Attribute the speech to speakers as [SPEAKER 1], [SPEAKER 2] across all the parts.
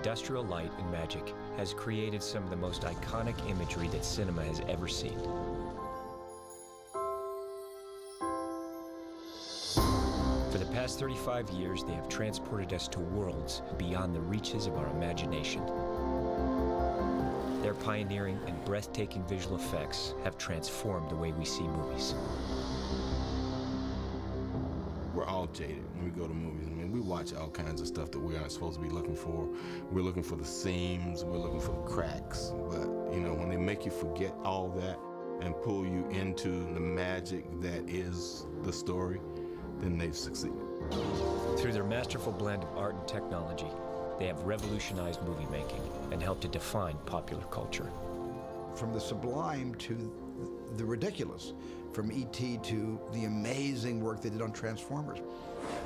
[SPEAKER 1] Industrial Light and Magic has created some of the most iconic imagery that cinema has ever seen. For the past 35 years, they have transported us to worlds beyond the reaches of our imagination. Their pioneering and breathtaking visual effects have transformed the way we see movies.
[SPEAKER 2] We're all jaded when we go to movies. I mean, we watch all kinds of stuff that we aren't supposed to be looking for. We're looking for the seams, we're looking for the cracks. But, you know, when they make you forget all that and pull you into the magic that is the story, then they've succeeded.
[SPEAKER 1] Through their masterful blend of art and technology, they have revolutionized movie making and helped to define popular culture.
[SPEAKER 3] From the sublime to the ridiculous, from E.T. to the amazing work they did on Transformers.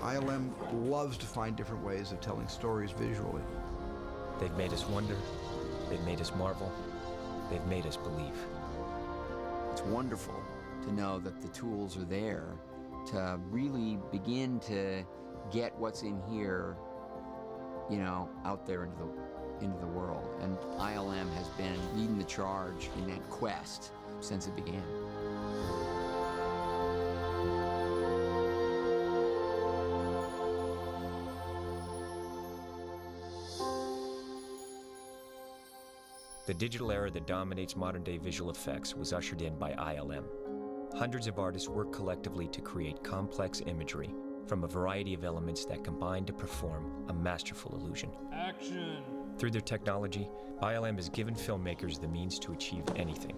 [SPEAKER 3] ILM loves to find different ways of telling stories visually.
[SPEAKER 1] They've made us wonder, they've made us marvel, they've made us believe.
[SPEAKER 4] It's wonderful to know that the tools are there to really begin to get what's in here, you know, out there into the world. And ILM has been leading the charge in that quest since it began.
[SPEAKER 1] The digital era that dominates modern-day visual effects was ushered in by ILM. Hundreds of artists work collectively to create complex imagery from a variety of elements that combine to perform a masterful illusion.
[SPEAKER 5] Action!
[SPEAKER 1] Through their technology, ILM has given filmmakers the means to achieve anything.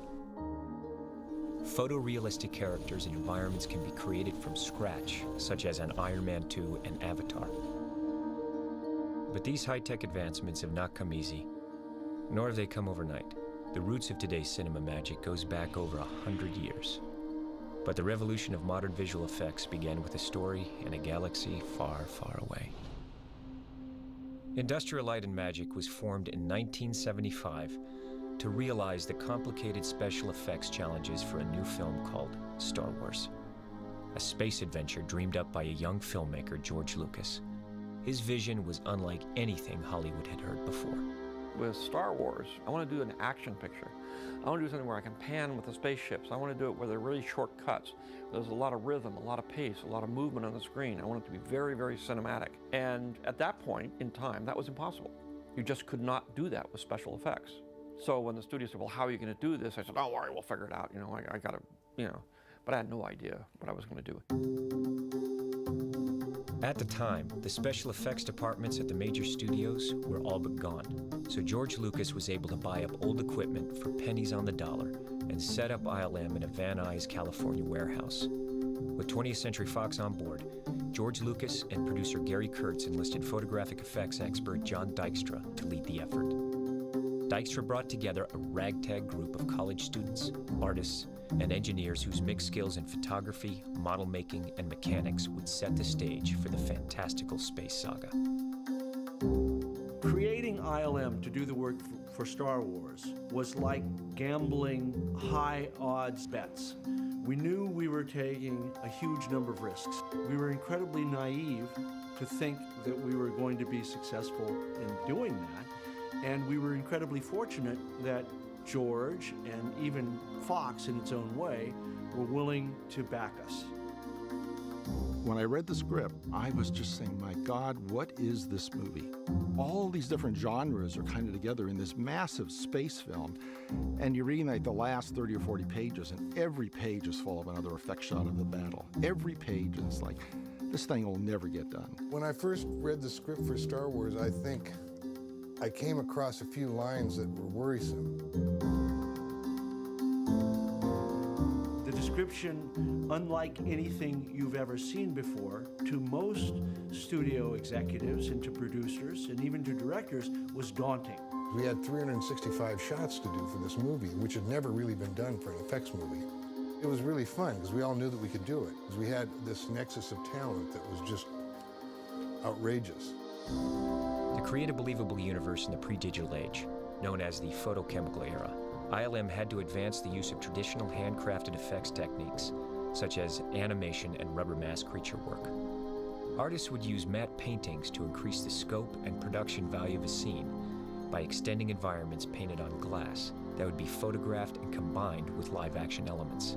[SPEAKER 1] Photorealistic characters and environments can be created from scratch, such as on Iron Man 2 and Avatar. But these high-tech advancements have not come easy, nor have they come overnight. The roots of today's cinema magic goes back over 100 years. But the revolution of modern visual effects began with a story in a galaxy far, far away. Industrial Light and Magic was formed in 1975 to realize the complicated special effects challenges for a new film called Star Wars, a space adventure dreamed up by a young filmmaker, George Lucas. His vision was unlike anything Hollywood had heard before.
[SPEAKER 5] With Star Wars, I want to do an action picture. I want to do something where I can pan with the spaceships. I want to do it where they're really short cuts. There's a lot of rhythm, a lot of pace, a lot of movement on the screen. I want it to be very, very cinematic. And at that point in time, that was impossible. You just could not do that with special effects. So when the studio said, well, how are you going to do this? I said, don't worry, we'll figure it out. You know, I got to, you know, but I had no idea what I was going to do.
[SPEAKER 1] At the time, the special effects departments at the major studios were all but gone. So George Lucas was able to buy up old equipment for pennies on the dollar and set up ILM in a Van Nuys, California warehouse. With 20th Century Fox on board, George Lucas and producer Gary Kurtz enlisted photographic effects expert John Dykstra to lead the effort. Dykstra brought together a ragtag group of college students, artists, and engineers whose mixed skills in photography, model making, and mechanics would set the stage for the fantastical space saga.
[SPEAKER 6] Creating ILM to do the work for Star Wars was like gambling high-odds bets. We knew we were taking a huge number of risks. We were incredibly naive to think that we were going to be successful in doing that, and we were incredibly fortunate that George and even Fox, in its own way, were willing to back us.
[SPEAKER 7] When I read the script, I was just saying, my God, what is this movie? All these different genres are kind of together in this massive space film, and you're reading like the last 30 or 40 pages, and every page is full of another effect shot of the battle. Every page is like, this thing will never get done.
[SPEAKER 8] When I first read the script for Star Wars, I think I came across a few lines that were worrisome.
[SPEAKER 6] The description, unlike anything you've ever seen before, to most studio executives and to producers and even to directors, was daunting.
[SPEAKER 8] We had 365 shots to do for this movie, which had never really been done for an effects movie. It was really fun because we all knew that we could do it, because we had this nexus of talent that was just outrageous.
[SPEAKER 1] To create a believable universe in the pre-digital age, known as the photochemical era, ILM had to advance the use of traditional handcrafted effects techniques, such as animation and rubber mask creature work. Artists would use matte paintings to increase the scope and production value of a scene, by extending environments painted on glass that would be photographed and combined with live-action elements.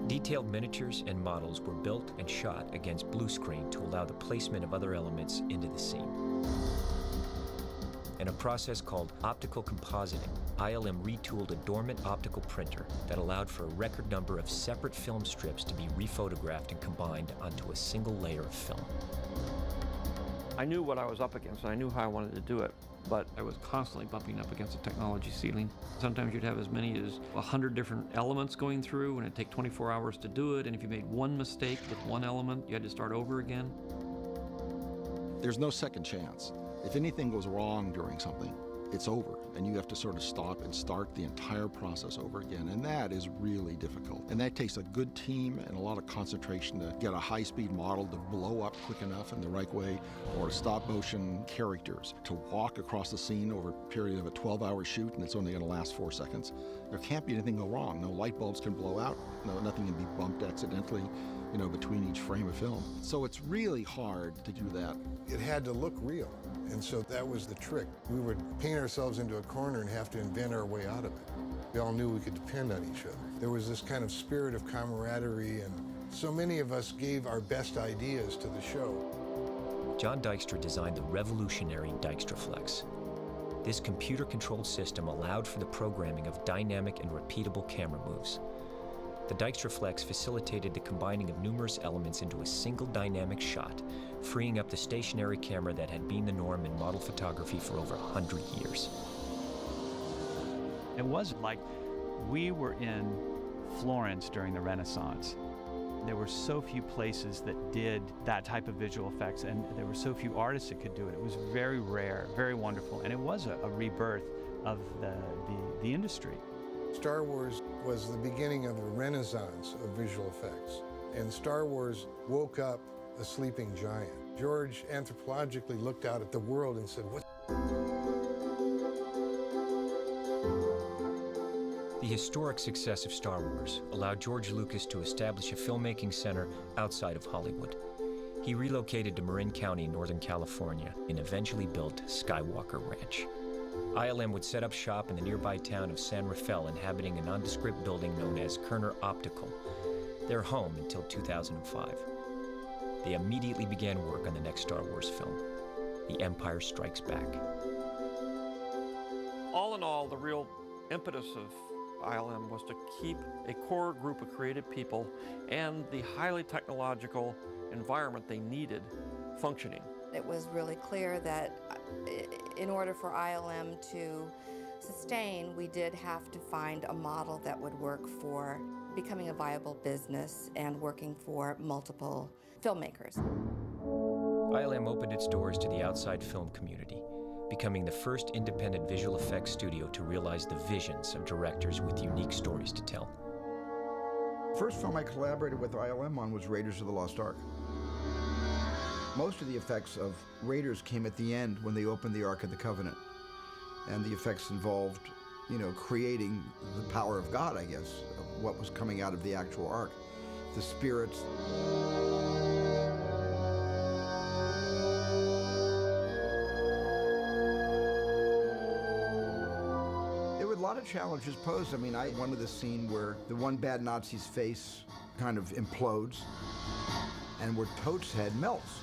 [SPEAKER 1] Detailed miniatures and models were built and shot against blue screen to allow the placement of other elements into the scene. In a process called optical compositing, ILM retooled a dormant optical printer that allowed for a record number of separate film strips to be rephotographed and combined onto a single layer of film.
[SPEAKER 5] I knew what I was up against, and I knew how I wanted to do it, but I was constantly bumping up against the technology ceiling. Sometimes you'd have as many as 100 different elements going through, and it'd take 24 hours to do it, and if you made one mistake with one element, you had to start over again.
[SPEAKER 7] There's no second chance. If anything goes wrong during something, it's over, and you have to sort of stop and start the entire process over again, and that is really difficult. And that takes a good team and a lot of concentration to get a high-speed model to blow up quick enough in the right way, or stop-motion characters to walk across the scene over a period of a 12-hour shoot, and it's only going to last 4 seconds. There can't be anything go wrong. No light bulbs can blow out. No, nothing can be bumped accidentally, between each frame of film. So it's really hard to do that.
[SPEAKER 8] It had to look real, and so that was the trick. We would paint ourselves into a corner and have to invent our way out of it. We all knew we could depend on each other. There was this kind of spirit of camaraderie, and so many of us gave our best ideas to the show.
[SPEAKER 1] John Dykstra designed the revolutionary DykstraFlex. This computer-controlled system allowed for the programming of dynamic and repeatable camera moves. The DykstraFlex facilitated the combining of numerous elements into a single dynamic shot, freeing up the stationary camera that had been the norm in model photography for over 100 years.
[SPEAKER 9] It was like we were in Florence during the Renaissance. There were so few places that did that type of visual effects, and there were so few artists that could do it. It was very rare, very wonderful, and it was a rebirth of the industry.
[SPEAKER 8] Star Wars was the beginning of a renaissance of visual effects, and Star Wars woke up a sleeping giant. George anthropologically looked out at the world and said, "What?"
[SPEAKER 1] The historic success of Star Wars allowed George Lucas to establish a filmmaking center outside of Hollywood. He relocated to Marin County, Northern California, and eventually built Skywalker Ranch. ILM would set up shop in the nearby town of San Rafael, inhabiting a nondescript building known as Kerner Optical, their home until 2005. They immediately began work on the next Star Wars film, The Empire Strikes Back.
[SPEAKER 5] All in all, the real impetus of ILM was to keep a core group of creative people and the highly technological environment they needed functioning.
[SPEAKER 10] It was really clear that in order for ILM to sustain, we did have to find a model that would work for becoming a viable business and working for multiple filmmakers.
[SPEAKER 1] ILM opened its doors to the outside film community, becoming the first independent visual effects studio to realize the visions of directors with unique stories to tell.
[SPEAKER 3] First film I collaborated with ILM on was Raiders of the Lost Ark. Most of the effects of Raiders came at the end when they opened the Ark of the Covenant. And the effects involved, creating the power of God, I guess, of what was coming out of the actual Ark. The spirits. There were a lot of challenges posed. I wanted the scene where the one bad Nazi's face kind of implodes, and where Tote's head melts,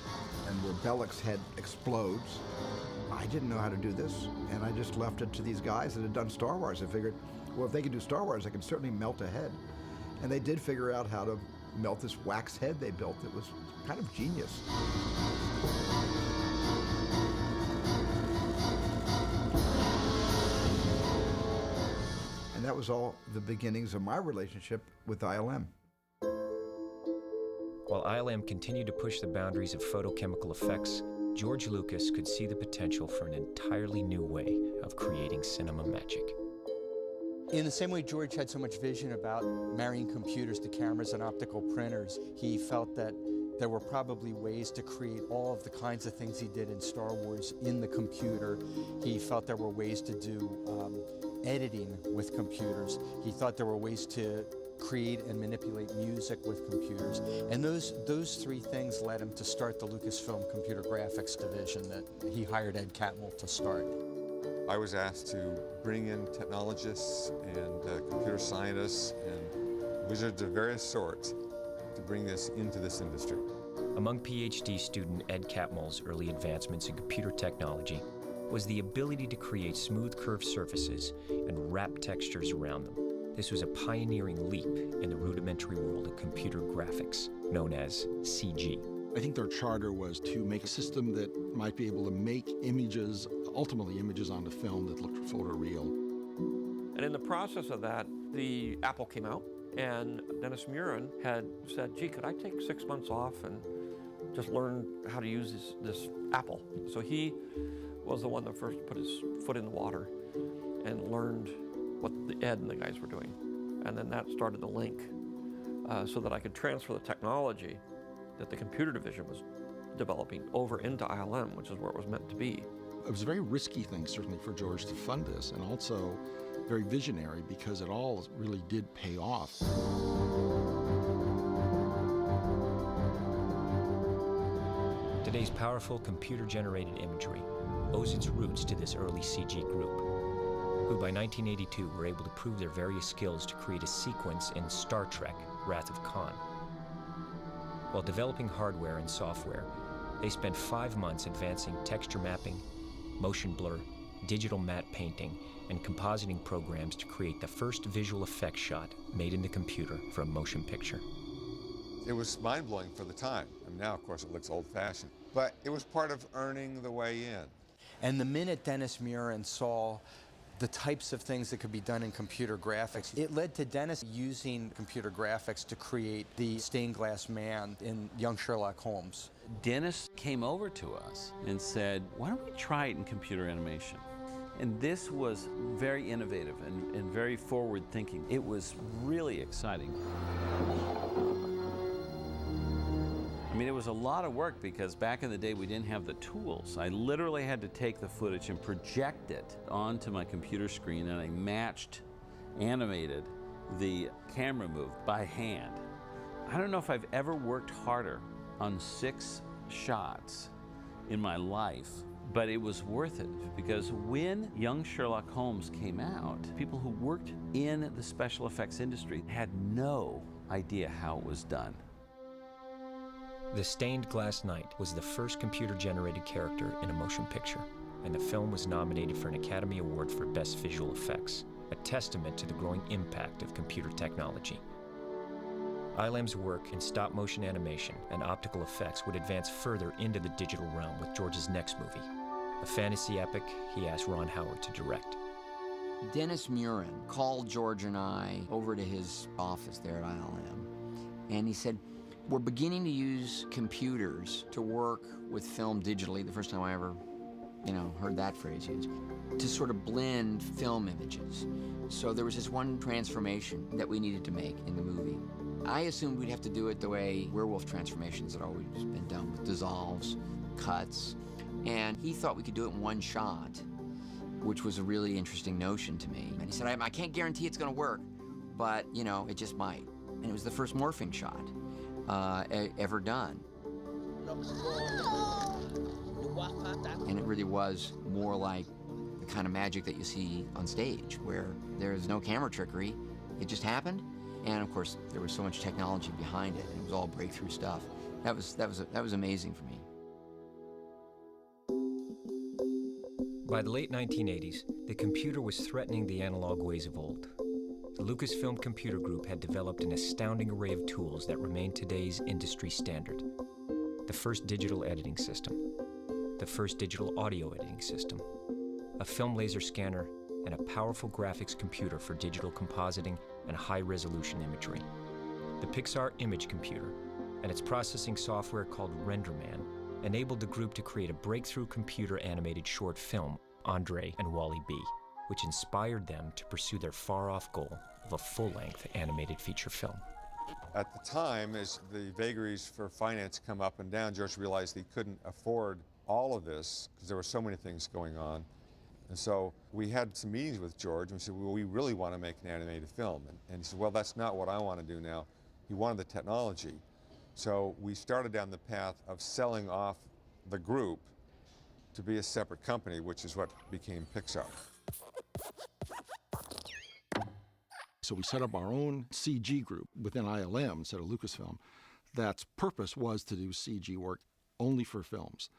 [SPEAKER 3] and where Belloq's head explodes. I didn't know how to do this, and I just left it to these guys that had done Star Wars. I figured, well, if they could do Star Wars, I can certainly melt a head. And they did figure out how to melt this wax head they built. It was kind of genius. And that was all the beginnings of my relationship with ILM.
[SPEAKER 1] While ILM continued to push the boundaries of photochemical effects, George Lucas could see the potential for an entirely new way of creating cinema magic.
[SPEAKER 11] In the same way George had so much vision about marrying computers to cameras and optical printers, he felt that there were probably ways to create all of the kinds of things he did in Star Wars in the computer. He felt there were ways to do editing with computers. He thought there were ways to create and manipulate music with computers. And those three things led him to start the Lucasfilm Computer Graphics division that he hired Ed Catmull to start.
[SPEAKER 12] I was asked to bring in technologists and computer scientists and wizards of various sorts to bring this into this industry.
[SPEAKER 1] Among PhD student Ed Catmull's early advancements in computer technology was the ability to create smooth curved surfaces and wrap textures around them. This was a pioneering leap in the rudimentary world of computer graphics, known as CG.
[SPEAKER 7] I think their charter was to make a system that might be able to make images, ultimately images onto film that looked photoreal.
[SPEAKER 5] And in the process of that, the Apple came out, and Dennis Muren had said, gee, could I take 6 months off and just learn how to use this Apple? So he was the one that first put his foot in the water and learned what the Ed and the guys were doing. And then that started the link so that I could transfer the technology that the computer division was developing over into ILM, which is where it was meant to be.
[SPEAKER 7] It was a very risky thing, certainly, for George to fund this, and also very visionary because it all really did pay off.
[SPEAKER 1] Today's powerful computer-generated imagery owes its roots to this early CG group, who by 1982 were able to prove their various skills to create a sequence in Star Trek: Wrath of Khan. While developing hardware and software, they spent 5 months advancing texture mapping, motion blur, digital matte painting, and compositing programs to create the first visual effects shot made in the computer for a motion picture.
[SPEAKER 12] It was mind-blowing for the time. And now, of course, it looks old-fashioned. But it was part of earning the way in.
[SPEAKER 11] And the minute Dennis Muren saw the types of things that could be done in computer graphics, it led to Dennis using computer graphics to create the stained glass man in Young Sherlock Holmes.
[SPEAKER 13] Dennis came over to us and said, why don't we try it in computer animation? And this was very innovative and very forward-thinking. It was really exciting. I mean, it was a lot of work because back in the day we didn't have the tools. I literally had to take the footage and project it onto my computer screen, and I animated the camera move by hand. I don't know if I've ever worked harder on 6 shots in my life, but it was worth it because when Young Sherlock Holmes came out, people who worked in the special effects industry had no idea how it was done.
[SPEAKER 1] The Stained Glass Knight was the first computer-generated character in a motion picture, and the film was nominated for an Academy Award for Best Visual Effects, a testament to the growing impact of computer technology. ILM's work in stop-motion animation and optical effects would advance further into the digital realm with George's next movie, a fantasy epic he asked Ron Howard to direct.
[SPEAKER 4] Dennis Muren called George and I over to his office there at ILM, and he said, we're beginning to use computers to work with film digitally, the first time I ever, heard that phrase used, to sort of blend film images. So there was this one transformation that we needed to make in the movie. I assumed we'd have to do it the way werewolf transformations had always been done, with dissolves, cuts, and he thought we could do it in one shot, which was a really interesting notion to me. And he said, I can't guarantee it's gonna work, but, it just might. And it was the first morphing shot ever done. And it really was more like the kind of magic that you see on stage, where there's no camera trickery, it just happened. And of course, there was so much technology behind it, and it was all breakthrough stuff. That was amazing for me.
[SPEAKER 1] By the late 1980s, the computer was threatening the analog ways of old. The Lucasfilm Computer Group had developed an astounding array of tools that remain today's industry standard. The first digital editing system, the first digital audio editing system, a film laser scanner, and a powerful graphics computer for digital compositing and high-resolution imagery. The Pixar Image Computer and its processing software called RenderMan enabled the group to create a breakthrough computer-animated short film, Andre and Wally B., which inspired them to pursue their far-off goal of a full-length animated feature film.
[SPEAKER 12] At the time, as the vagaries for finance come up and down, George realized he couldn't afford all of this because there were so many things going on. And so we had some meetings with George, and we said, well, we really want to make an animated film. And he said, well, that's not what I want to do now. He wanted the technology. So we started down the path of selling off the group to be a separate company, which is what became Pixar.
[SPEAKER 7] So we set up our own CG group within ILM instead of Lucasfilm. That's purpose was to do CG work only for films.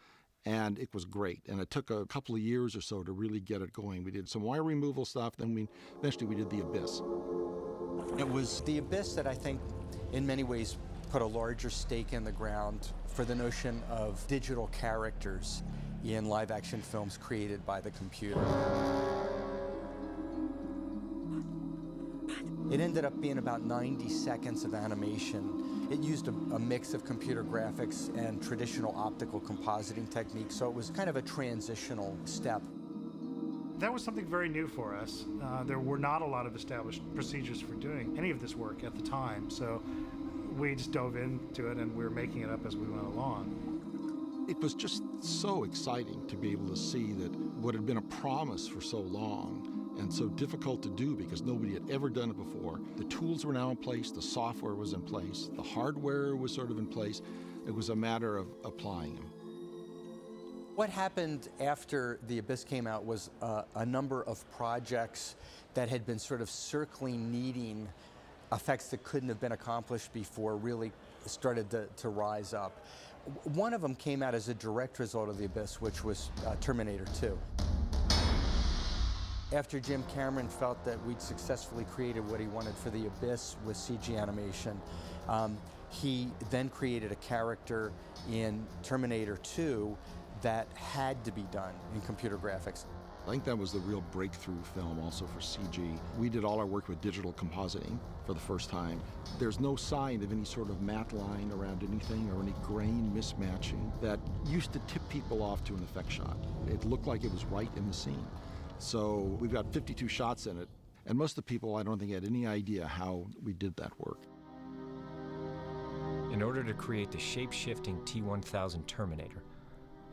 [SPEAKER 7] And it was great. And it took a couple of years or so to really get it going. We did some wire removal stuff, then eventually we did The Abyss.
[SPEAKER 11] It was The Abyss that I think in many ways put a larger stake in the ground for the notion of digital characters in live-action films created by the computer. It ended up being about 90 seconds of animation. It used a mix of computer graphics and traditional optical compositing techniques, so it was kind of a transitional step.
[SPEAKER 14] That was something very new for us. There were not a lot of established procedures for doing any of this work at the time, so we just dove into it and we were making it up as we went along.
[SPEAKER 7] It was just so exciting to be able to see that what had been a promise for so long and so difficult to do because nobody had ever done it before. The tools were now in place, the software was in place, the hardware was sort of in place. It was a matter of applying them.
[SPEAKER 11] What happened after The Abyss came out was a number of projects that had been sort of circling, needing effects that couldn't have been accomplished before really started to rise up. One of them came out as a direct result of The Abyss, which was Terminator 2. After Jim Cameron felt that we'd successfully created what he wanted for The Abyss with CG animation, he then created a character in Terminator 2 that had to be done in computer graphics.
[SPEAKER 7] I think that was the real breakthrough film also for CG. We did all our work with digital compositing for the first time. There's no sign of any sort of matte line around anything or any grain mismatching that used to tip people off to an effect shot. It looked like it was right in the scene. So we've got 52 shots in it, and most of the people I don't think had any idea how we did that work.
[SPEAKER 1] In order to create the shape-shifting T-1000 Terminator,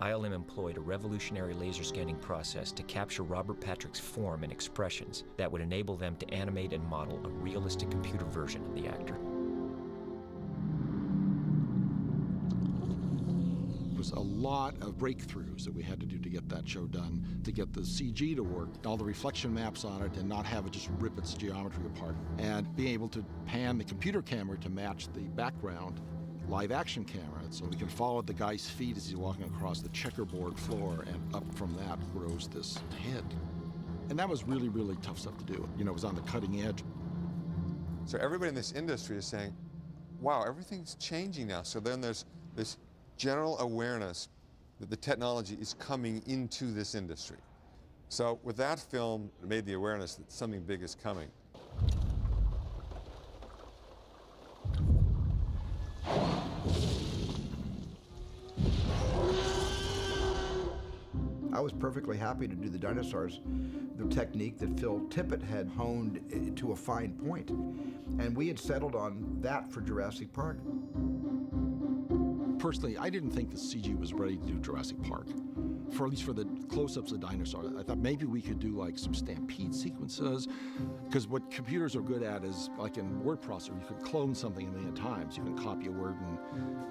[SPEAKER 1] ILM employed a revolutionary laser scanning process to capture Robert Patrick's form and expressions that would enable them to animate and model a realistic computer version of the actor.
[SPEAKER 7] It was a lot of breakthroughs that we had to do to get that show done, to get the CG to work, all the reflection maps on it, and not have it just rip its geometry apart, and being able to pan the computer camera to match the background live action camera, so we can follow the guy's feet as he's walking across the checkerboard floor, and up from that grows this head. And that was really, really tough stuff to do. You know, it was on the cutting edge.
[SPEAKER 12] So everybody in this industry is saying, wow, everything's changing now. So then there's this general awareness that the technology is coming into this industry. So with that film, it made the awareness that something big is coming.
[SPEAKER 3] I was perfectly happy to do the dinosaurs, the technique that Phil Tippett had honed to a fine point. And we had settled on that for Jurassic Park.
[SPEAKER 7] Personally, I didn't think the CG was ready to do Jurassic Park. For at least for the close-ups of the dinosaurs, I thought maybe we could do like some stampede sequences, because what computers are good at is, like in word processor, you could clone something a million times. You can copy a word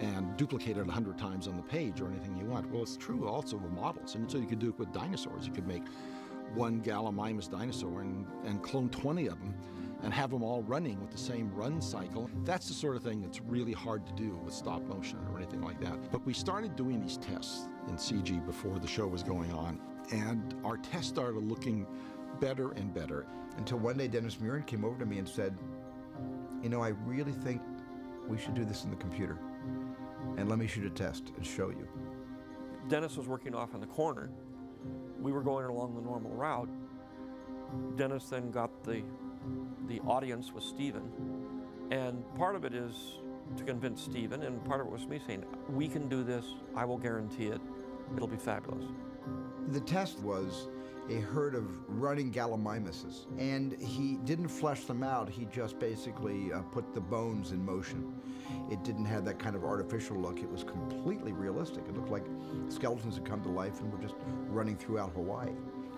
[SPEAKER 7] and duplicate it 100 times on the page or anything you want. Well, it's true also with models, and so you could do it with dinosaurs. You could make one Gallimimus dinosaur and clone 20 of them and have them all running with the same run cycle. That's the sort of thing that's really hard to do with stop motion or anything like that. But we started doing these tests in CG before the show was going on, and our tests started looking better and better.
[SPEAKER 3] Until one day Dennis Muren came over to me and said, you know, I really think we should do this in the computer, and let me shoot a test and show you.
[SPEAKER 5] Dennis was working off in the corner. We were going along the normal route. Dennis then got the audience with Steven, and part of it is to convince Steven, and part of it was me saying, we can do this, I will guarantee it, it'll be fabulous.
[SPEAKER 3] The test was a herd of running Gallimimuses, and he didn't flesh them out, he just basically put the bones in motion. It didn't have that kind of artificial look, it was completely realistic. It looked like skeletons had come to life and were just running throughout Hawaii.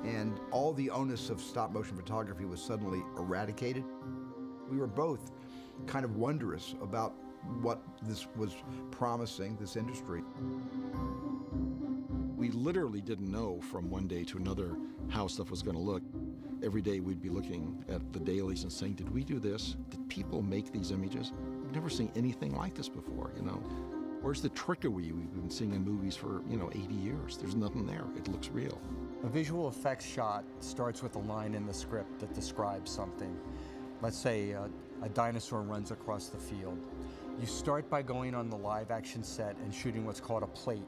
[SPEAKER 3] and all the onus of stop motion photography was suddenly eradicated. We were both kind of wondrous about what this was promising, this industry.
[SPEAKER 7] We literally didn't know from one day to another how stuff was going to look. Every day we'd be looking at the dailies and saying, did we do this? Did people make these images? We've never seen anything like this before, you know? Where's the trickery we've been seeing in movies for, 80 years? There's nothing there. It looks real.
[SPEAKER 11] A visual effects shot starts with a line in the script that describes something. Let's say a dinosaur runs across the field. You start by going on the live action set and shooting what's called a plate.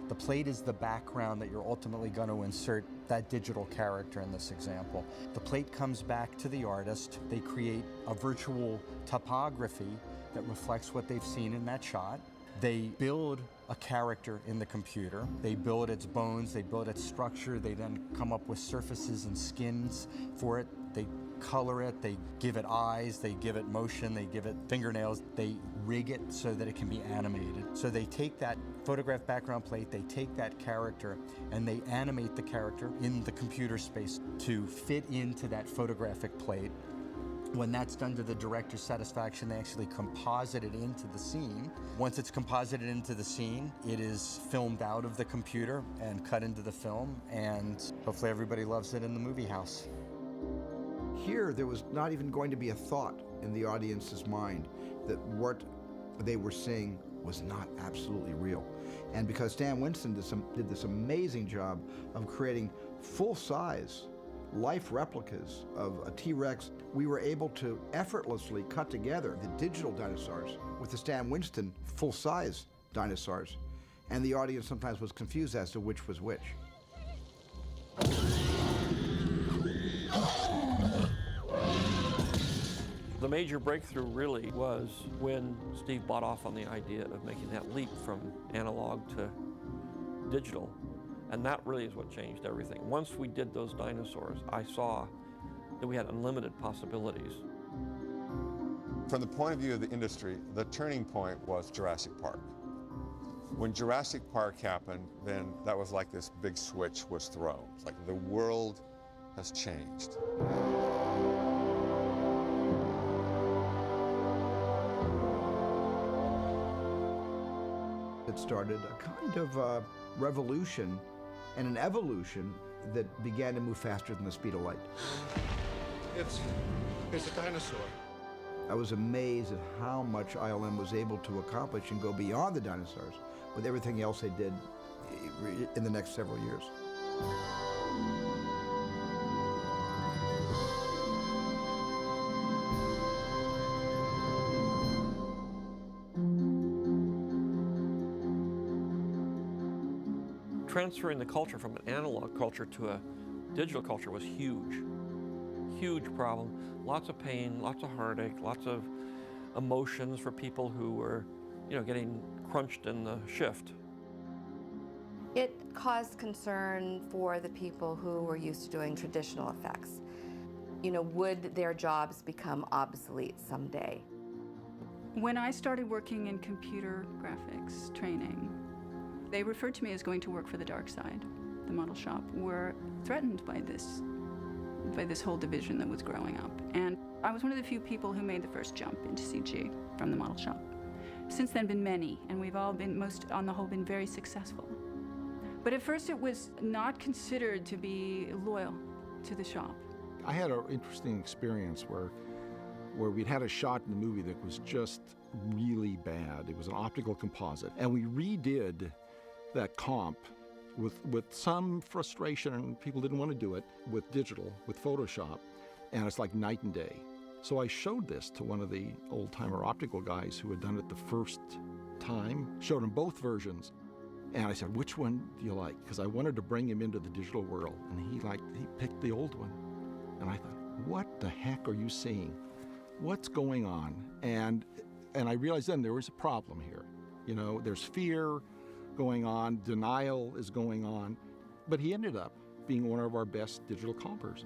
[SPEAKER 11] The plate is the background that you're ultimately going to insert that digital character in this example. The plate comes back to the artist. They create a virtual topography that reflects what they've seen in that shot. They build a character in the computer. They build its bones, they build its structure, they then come up with surfaces and skins for it. They color it, they give it eyes, they give it motion, they give it fingernails, they rig it so that it can be animated. So they take that photograph background plate, they take that character, and they animate the character in the computer space to fit into that photographic plate. When that's done to the director's satisfaction, they actually composite it into the scene. Once it's composited into the scene, it is filmed out of the computer and cut into the film, and hopefully everybody loves it in the movie house.
[SPEAKER 3] Here, there was not even going to be a thought in the audience's mind that what they were seeing was not absolutely real. And because Stan Winston did this amazing job of creating full-size life replicas of a T-Rex, we were able to effortlessly cut together the digital dinosaurs with the Stan Winston full-size dinosaurs. And the audience sometimes was confused as to which was which.
[SPEAKER 5] The major breakthrough really was when Steve bought off on the idea of making that leap from analog to digital. And that really is what changed everything. Once we did those dinosaurs, I saw that we had unlimited possibilities.
[SPEAKER 12] From the point of view of the industry, the turning point was Jurassic Park. When Jurassic Park happened, then that was like this big switch was thrown. It's like the world has changed.
[SPEAKER 3] It started a kind of revolution and an evolution that began to move faster than the speed of light.
[SPEAKER 8] It's a dinosaur.
[SPEAKER 3] I was amazed at how much ILM was able to accomplish and go beyond the dinosaurs with everything else they did in the next several years.
[SPEAKER 5] Transferring the culture from an analog culture to a digital culture was huge. Huge problem. Lots of pain, lots of heartache, lots of emotions for people who were, getting crunched in the shift.
[SPEAKER 10] It caused concern for the people who were used to doing traditional effects. Would their jobs become obsolete someday?
[SPEAKER 15] When I started working in computer graphics training, they referred to me as going to work for the dark side. The model shop were threatened by this whole division that was growing up. And I was one of the few people who made the first jump into CG from the model shop. Since then, been many, and we've all been, on the whole, been very successful. But at first, it was not considered to be loyal to the shop.
[SPEAKER 7] I had an interesting experience where we'd had a shot in the movie that was just really bad. It was an optical composite, and we redid that comp with some frustration, and people didn't want to do it, with digital, with Photoshop, and it's like night and day. So I showed this to one of the old-timer optical guys who had done it the first time, showed him both versions, and I said, which one do you like? Because I wanted to bring him into the digital world, and he picked the old one. And I thought, what the heck are you seeing? What's going on? And I realized then there was a problem here. There's fear going on, denial is going on, but he ended up being one of our best digital compers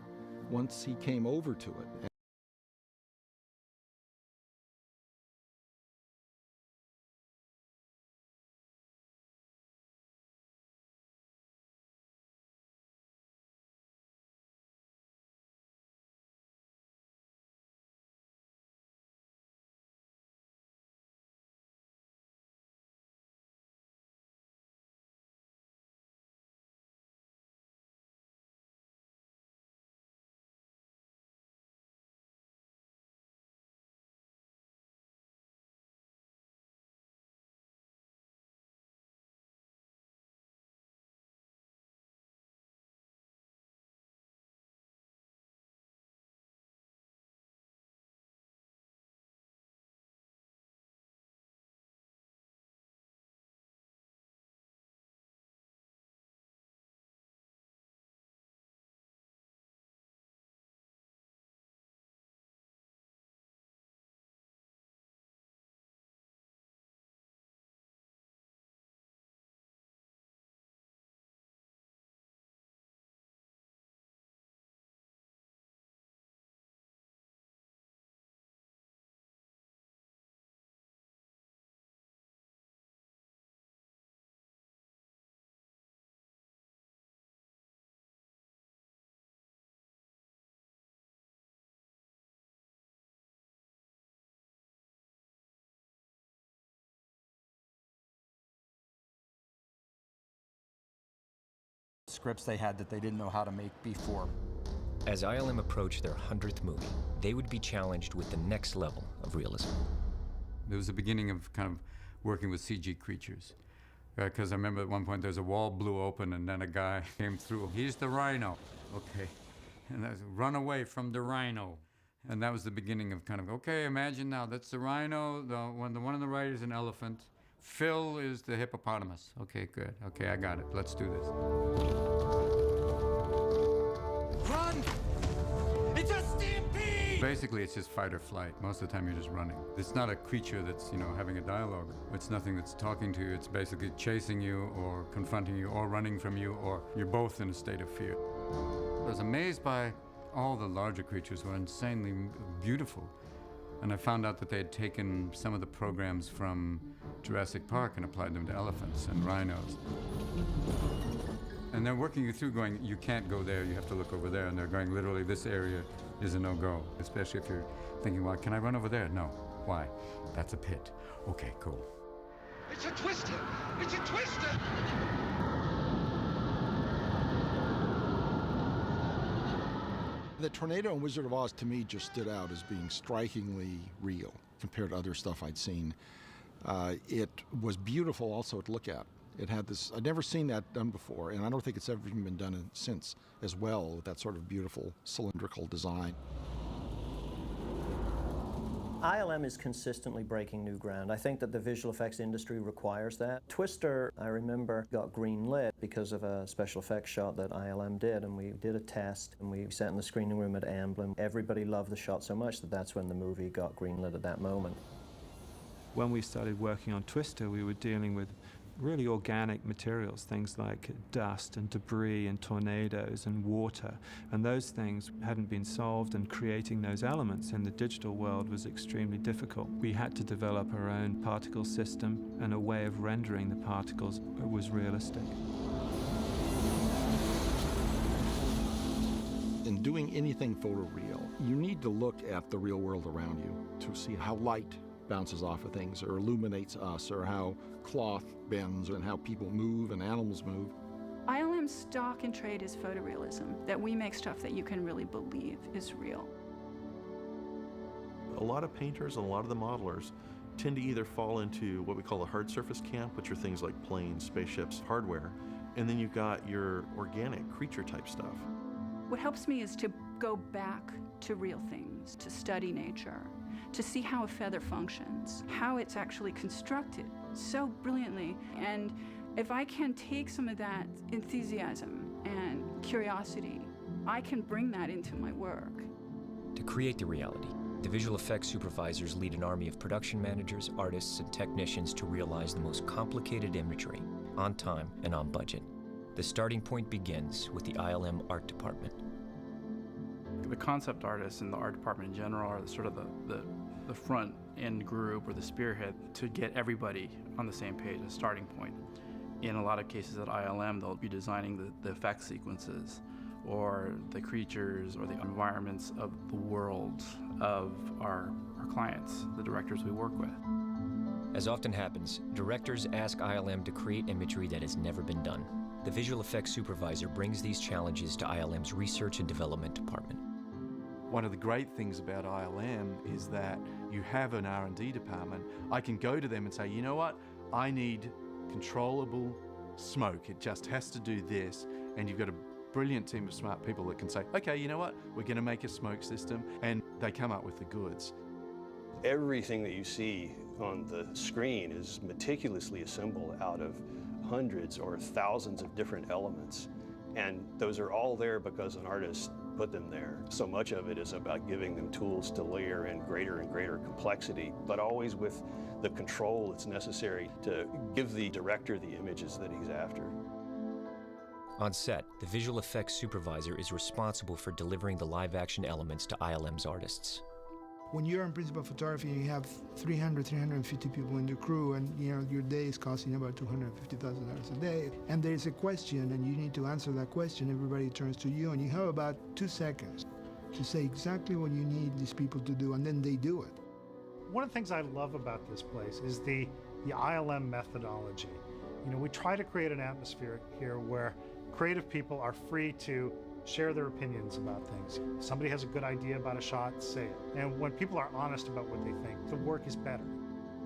[SPEAKER 7] once he came over to it.
[SPEAKER 11] scripts they had that they didn't know how to make before.
[SPEAKER 1] As ILM approached their 100th movie, they would be challenged with the next level of realism.
[SPEAKER 16] There was the beginning of kind of working with CG creatures. Because I remember at one point there's a wall blew open and then a guy came through. He's the rhino. Okay. And that's run away from the rhino. And that was the beginning of kind of, okay, imagine now that's the rhino, the one on the right is an elephant. Phil is the hippopotamus. Okay, good. Okay, I got it. Let's do this.
[SPEAKER 17] Run! It's a stampede!
[SPEAKER 16] Basically, it's just fight or flight. Most of the time, you're just running. It's not a creature that's, having a dialogue. It's nothing that's talking to you. It's basically chasing you or confronting you or running from you, or you're both in a state of fear. I was amazed by all the larger creatures were insanely beautiful. And I found out that they had taken some of the programs from Jurassic Park and applied them to elephants and rhinos. And they're working you through going, you can't go there, you have to look over there. And they're going, literally, this area is a no-go. Especially if you're thinking, well, can I run over there? No. Why? That's a pit. Okay, cool.
[SPEAKER 17] It's a twister! It's a twister!
[SPEAKER 7] The tornado in Wizard of Oz, to me, just stood out as being strikingly real compared to other stuff I'd seen. It was beautiful also to look at. It had this, I'd never seen that done before, and I don't think it's ever even been done since as well, with that sort of beautiful cylindrical design.
[SPEAKER 18] ILM is consistently breaking new ground. I think that the visual effects industry requires that. Twister, I remember, got greenlit because of a special effects shot that ILM did, and we did a test, and we sat in the screening room at Amblin. Everybody loved the shot so much that that's when the movie got greenlit at that moment.
[SPEAKER 9] When we started working on Twister, we were dealing with really organic materials, things like dust and debris and tornadoes and water, and those things hadn't been solved, and creating those elements in the digital world was extremely difficult. We had to develop our own particle system, and a way of rendering the particles was realistic.
[SPEAKER 7] In doing anything photoreal, you need to look at the real world around you to see how light bounces off of things or illuminates us, or how cloth bends and how people move and animals move.
[SPEAKER 15] ILM's stock in trade is photorealism, that we make stuff that you can really believe is real.
[SPEAKER 6] A lot of painters and a lot of the modelers tend to either fall into what we call a hard surface camp, which are things like planes, spaceships, hardware, and then you've got your organic creature type stuff.
[SPEAKER 15] What helps me is to go back to real things, to study nature, to see how a feather functions, how it's actually constructed so brilliantly. And if I can take some of that enthusiasm and curiosity, I can bring that into my work.
[SPEAKER 1] To create the reality, the visual effects supervisors lead an army of production managers, artists, and technicians to realize the most complicated imagery on time and on budget. The starting point begins with the ILM art department.
[SPEAKER 19] The concept artists and the art department in general are sort of the front end group or the spearhead to get everybody on the same page, a starting point. In a lot of cases at ILM, they'll be designing the effect sequences or the creatures or the environments of the world of our clients, the directors we work with.
[SPEAKER 1] As often happens, directors ask ILM to create imagery that has never been done. The visual effects supervisor brings these challenges to ILM's research and development department.
[SPEAKER 6] One of the great things about ILM is that you have an R&D department. I can go to them and say, you know what, I need controllable smoke. It just has to do this. And you've got a brilliant team of smart people that can say, okay, you know what, we're going to make a smoke system, and they come up with the goods.
[SPEAKER 20] Everything that you see on the screen is meticulously assembled out of hundreds or thousands of different elements. And those are all there because an artist put them there. So much of it is about giving them tools to layer in greater and greater complexity, but always with the control that's necessary to give the director the images that he's after.
[SPEAKER 1] On set, the visual effects supervisor is responsible for delivering the live-action elements to ILM's artists.
[SPEAKER 21] When you're in principal photography, you have 300, 350 people in the crew, and your day is costing about $250,000 a day. And there's a question, and you need to answer that question. Everybody turns to you, and you have about 2 seconds to say exactly what you need these people to do, and then they do it.
[SPEAKER 14] One of the things I love about this place is the ILM methodology. We try to create an atmosphere here where Creative people are free to share their opinions about things. If somebody has a good idea about a shot, say it. And when people are honest about what they think, the work is better.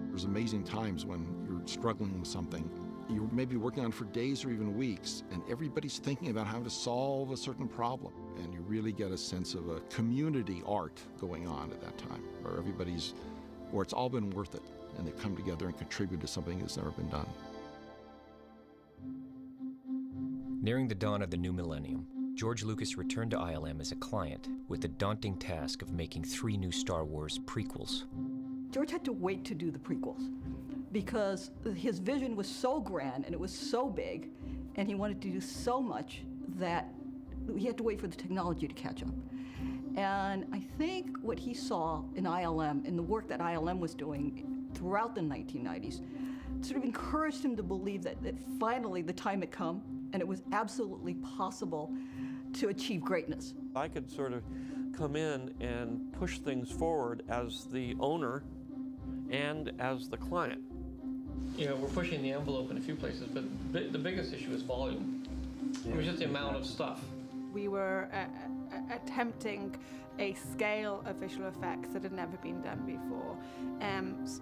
[SPEAKER 7] There's amazing times when you're struggling with something. You may be working on it for days or even weeks, and everybody's thinking about how to solve a certain problem. And you really get a sense of a community art going on at that time, where it's all been worth it, and they come together and contribute to something that's never been done.
[SPEAKER 1] Nearing the dawn of the new millennium, George Lucas returned to ILM as a client with the daunting task of making 3 new Star Wars prequels.
[SPEAKER 2] George had to wait to do the prequels because his vision was so grand and it was so big, and he wanted to do so much that he had to wait for the technology to catch up. And I think what he saw in ILM, in the work that ILM was doing throughout the 1990s, sort of encouraged him to believe that finally the time had come and it was absolutely possible to achieve greatness.
[SPEAKER 5] I could sort of come in and push things forward as the owner and as the client.
[SPEAKER 22] You know, we're pushing the envelope in a few places, but the biggest issue is volume. It was just the amount of stuff.
[SPEAKER 23] We were attempting a scale of visual effects that had never been done before.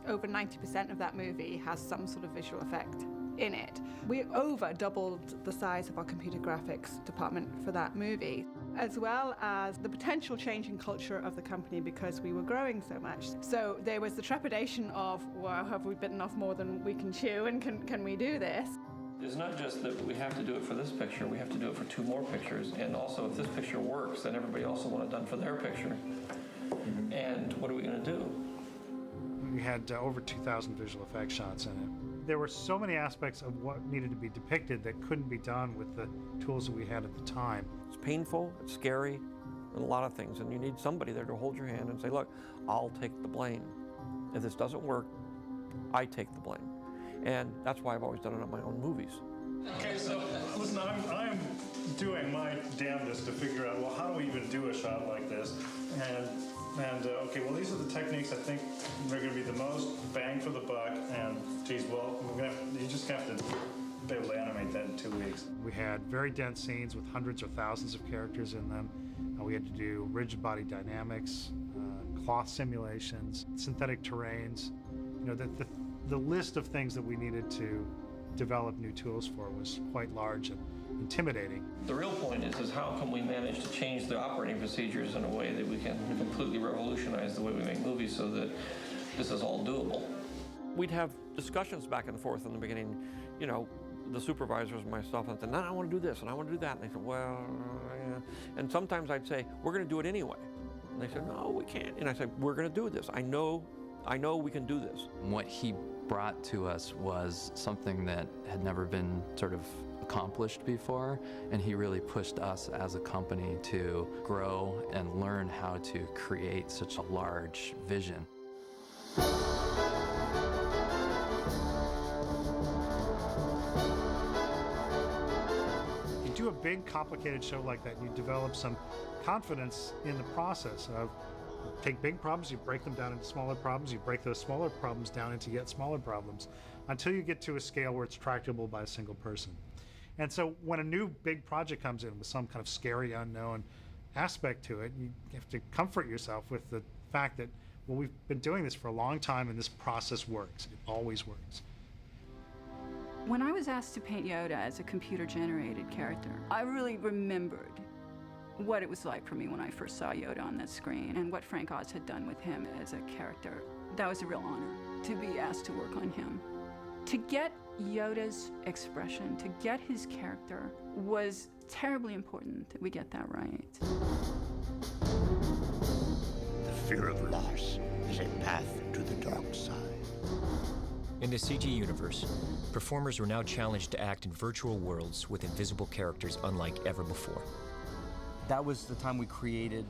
[SPEAKER 23] Over 90% of that movie has some sort of visual effect in it. We over doubled the size of our computer graphics department for that movie, as well as the potential change in culture of the company because we were growing so much. So there was the trepidation of, well, have we bitten off more than we can chew, and can we do this?
[SPEAKER 22] It's not just that we have to do it for this picture, we have to do it for 2 more pictures, and also if this picture works, then everybody also want it done for their picture. And what are we going to do?
[SPEAKER 14] We had over 2,000 visual effects shots in it. There were so many aspects of what needed to be depicted that couldn't be done with the tools that we had at the time.
[SPEAKER 5] It's painful, it's scary, and a lot of things, and you need somebody there to hold your hand and say, look, I'll take the blame. If this doesn't work, I take the blame. And that's why I've always done it on my own movies.
[SPEAKER 24] Okay, so listen, I'm doing my damnedest to figure out, well, how do we even do a shot like this? And okay, well, these are the techniques I think they're going to be the most bang for the buck. And geez, well, you just have to be able to animate that in 2 weeks.
[SPEAKER 14] We had very dense scenes with hundreds or thousands of characters in them. We had to do rigid body dynamics, cloth simulations, synthetic terrains. You know, the list of things that we needed to develop new tools for was quite large and intimidating.
[SPEAKER 22] The real point is how can we manage to change the operating procedures in a way that we can completely revolutionize the way we make movies so that this is all doable.
[SPEAKER 5] We'd have discussions back and forth in the beginning, you know, the supervisors and myself, and said, no, I want to do this and I want to do that. And they said, well, yeah. And sometimes I'd say, we're going to do it anyway. And they said, no, we can't. And I said, we're going to do this. I know we can do this.
[SPEAKER 25] What he brought to us was something that had never been sort of accomplished before, and he really pushed us as a company to grow and learn how to create such a large vision.
[SPEAKER 14] You do a big, complicated show like that, you develop some confidence in the process of take big problems, you break them down into smaller problems, you break those smaller problems down into yet smaller problems until you get to a scale where it's tractable by a single person. And so when a new big project comes in with some kind of scary unknown aspect to it, you have to comfort yourself with the fact that, well, we've been doing this for a long time and this process works. It always works.
[SPEAKER 15] When I was asked to paint Yoda as a computer-generated character, I really remembered what it was like for me when I first saw Yoda on that screen and what Frank Oz had done with him as a character. That was a real honor to be asked to work on him. To get Yoda's expression, to get his character, was terribly important that we get that right.
[SPEAKER 26] The fear of loss is a path to the dark side.
[SPEAKER 1] In the CG universe, performers were now challenged to act in virtual worlds with invisible characters unlike ever before.
[SPEAKER 11] That was the time we created